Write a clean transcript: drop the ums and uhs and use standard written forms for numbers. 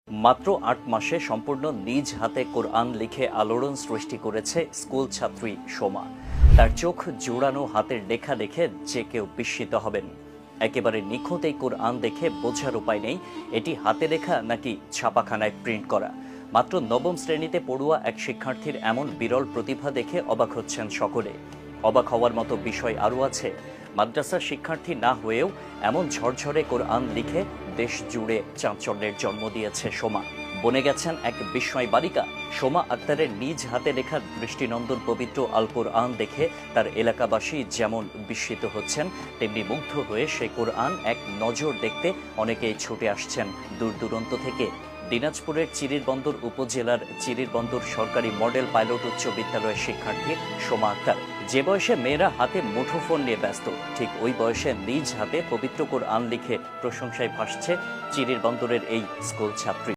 মাত্র ৮ মাসে সম্পূর্ণ নিজ হাতে কোরআন লিখে আলোড়ন সৃষ্টি করেছে স্কুল ছাত্রী সোমা। তার চোখ জোড়ানো হাতের লেখা দেখে যে কেউ বিস্মিত হবেন। একেবারে নিখুঁত এই কোরআন দেখে বোঝার উপায় নেই এটি হাতে লেখা নাকি ছাপাখানায় প্রিন্ট করা। মাত্র নবম শ্রেণীতে পড়ুয়া এক শিক্ষার্থীর এমন বিরল প্রতিভা দেখে অবাক হচ্ছেন সকলে। অবাক হওয়ার মতো বিষয় আরও আছে। মাদ্রাসার শিক্ষার্থী না হয়েও এমন ঝরঝরে কোরআন লিখে দেশ জুড়ে চাঞ্চল্যের জন্ম দিয়েছে সোমা। বনে গেছেন এক বিস্ময় বালিকা। সোমা আক্তারের নিজ হাতে লেখা দৃষ্টিনন্দন পবিত্র আল কোরআন দেখে তার এলাকাবাসী যেমন বিস্মিত হচ্ছেন, তেমনি মুগ্ধ হয়ে সেই কোরআন এক নজর দেখতে অনেকেই ছুটে আসছেন দূর দূরান্ত থেকে। দিনাজপুরের চিরিরবন্দর উপজেলার চিরিরবন্দর সরকারি মডেল পাইলট উচ্চ বিদ্যালয়ের শিক্ষার্থী সোমা আক্তার। যে বয়সে মেয়েরা হাতে মুঠোফোন নিয়ে ব্যস্ত, ঠিক ওই বয়সে নিজ হাতে পবিত্র কোরআন লিখে প্রশংসায় ভাসছে চিরিরবন্দরের এই স্কুল ছাত্রী।